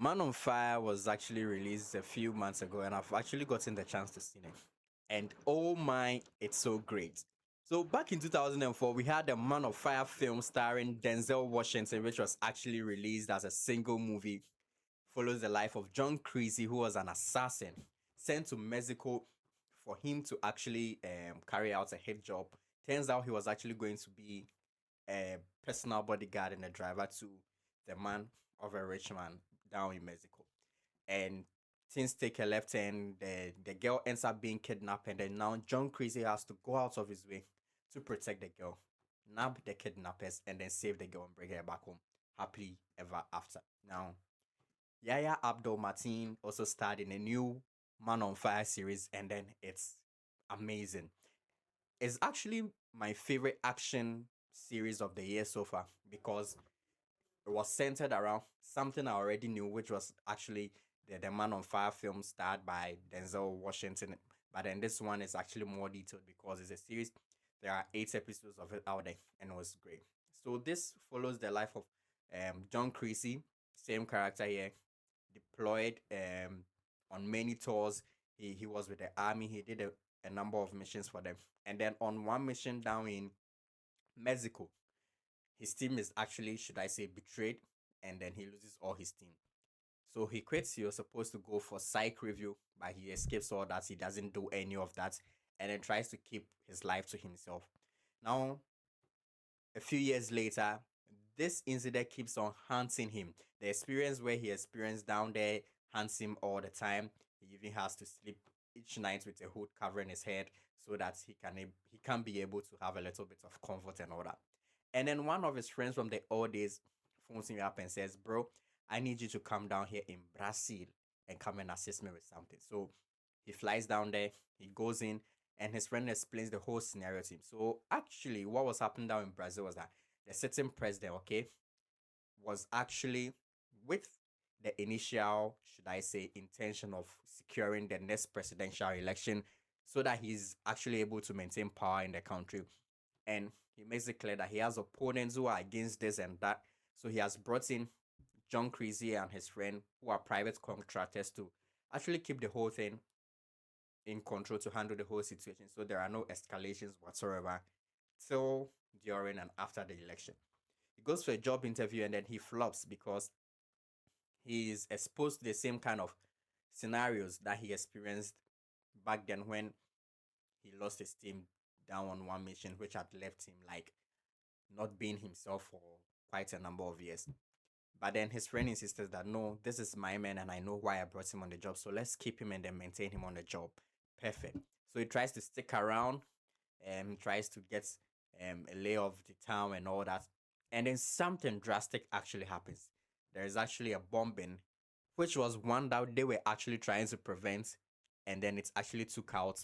Man on Fire was actually released a few months ago, and I've actually gotten the chance to see it. And oh my, it's so great. So back in 2004, we had a Man of Fire film starring Denzel Washington, which was actually released as a single movie. Follows the life of John Creasy, who was an assassin sent to Mexico for him to actually carry out a hit job. Turns out he was actually going to be a personal bodyguard and a driver to the man of a rich man down in Mexico. And things take a left turn. The girl ends up being kidnapped, and then now John Creasy has to go out of his way to protect the girl, nab the kidnappers, and then save the girl and bring her back home happily ever after. Now, Yaya Abdul Mateen also starred in a new Man on Fire series, and then it's amazing. It's actually my favorite action series of the year so far because it was centered around something I already knew, which was actually the Man on Fire film starred by Denzel Washington. But then this one is actually more detailed because it's a series. There are 8 episodes of it out there, and it was great. So this follows the life of John Creasy, same character here, deployed on many tours. He was with the army. He did a number of missions for them. And then on one mission down in Mexico, his team is actually, should I say, betrayed, and then he loses all his team. So he quits. He was supposed to go for psych review, but he escapes all that. He doesn't do any of that, and then tries to keep his life to himself. Now, a few years later, this incident keeps on haunting him. The experience where he experienced down there haunts him all the time. He even has to sleep each night with a hood covering his head so that he can be able to have a little bit of comfort and all that. And then one of his friends from the old days phones me up and says, "Bro, I need you to come down here in Brazil and come and assist me with something." So he flies down there, he goes in, and his friend explains the whole scenario to him. So actually, what was happening down in Brazil was that the sitting president, okay, was actually with the initial, should I say, intention of securing the next presidential election so that he's actually able to maintain power in the country. And he makes it clear that he has opponents who are against this and that. So he has brought in John Creasy and his friend, who are private contractors, to actually keep the whole thing in control to handle the whole situation. So there are no escalations whatsoever till, during, and after the election. He goes for a job interview and then he flops because he is exposed to the same kind of scenarios that he experienced back then when he lost his team down on one mission, which had left him like not being himself for quite a number of years. But then his friend insisted that no, this is my man and I know why I brought him on the job. So let's keep him and then maintain him on the job. Perfect. So he tries to stick around and tries to get a lay of the town and all that. And then something drastic actually happens. There is actually a bombing, which was one that they were actually trying to prevent. And then it actually took out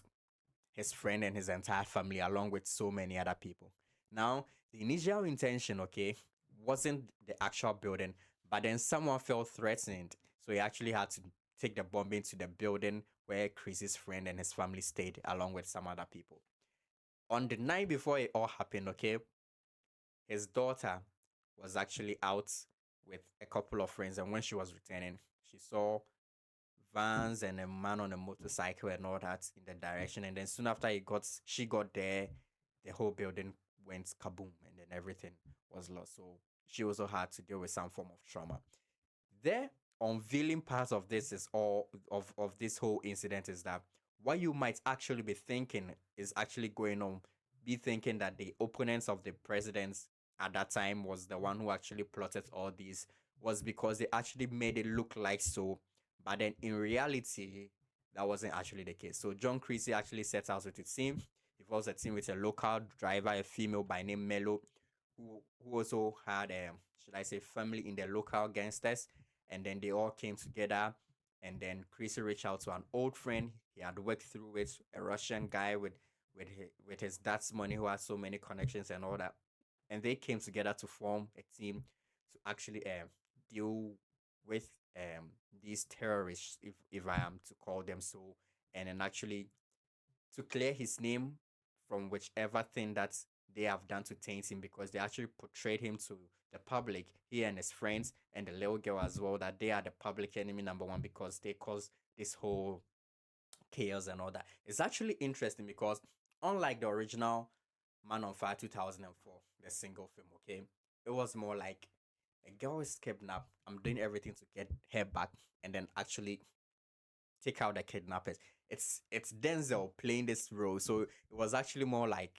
his friend and his entire family, along with so many other people. Now, the initial intention, okay, wasn't the actual building, but then someone felt threatened. So he actually had to take the bomb into the building where Chris's friend and his family stayed, along with some other people. On the night before it all happened, okay, his daughter was actually out with a couple of friends, and when she was returning, she saw vans and a man on a motorcycle and all that in the direction. And then soon after she got there, the whole building went kaboom, and then everything was lost. So she also had to deal with some form of trauma. The unveiling part of this is all of this whole incident is that what you might actually be thinking is actually going on. Be thinking that the opponents of the presidents at that time was the one who actually plotted all these was because they actually made it look like so, but then in reality, that wasn't actually the case. So John Creasy actually set out with a team. He was a team with a local driver, a female by name Melo, who also had should I say family in the local gangsters, and then they all came together. And then Creasy reached out to an old friend he had worked through with, a Russian guy with his dad's money who has so many connections and all that. And they came together to form a team to actually deal with these terrorists, if I am to call them so, and then actually to clear his name from whichever thing that they have done to taint him, because they actually portrayed him to the public, he and his friends and the little girl as well, that they are the public enemy number one because they caused this whole chaos and all that. It's actually interesting because unlike the original Man on Fire 2004, the single film, okay, it was more like a girl is kidnapped. I'm doing everything to get her back and then actually take out the kidnappers. It's Denzel playing this role, so it was actually more like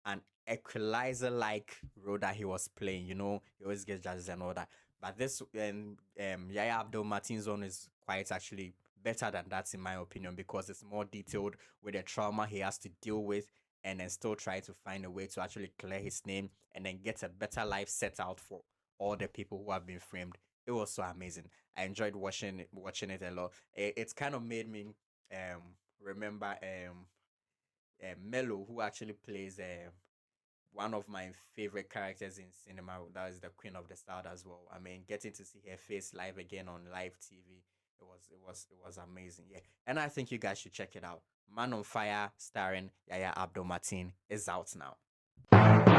an equalizer like role that he was playing. He always gets judges and all that. But this and Yaya Abdul Martin's one is quite actually better than that in my opinion, because it's more detailed with the trauma he has to deal with, and then still try to find a way to actually clear his name and then get a better life set out for all the people who have been framed. It was so amazing. I enjoyed watching it a lot. It's kind of made me remember Mello, who actually plays one of my favorite characters in cinema. That is the Queen of the South as well. I mean, getting to see her face live again on live TV, it was amazing. Yeah, and I think you guys should check it out. Man on Fire, starring Yaya Abdul Mateen, is out now.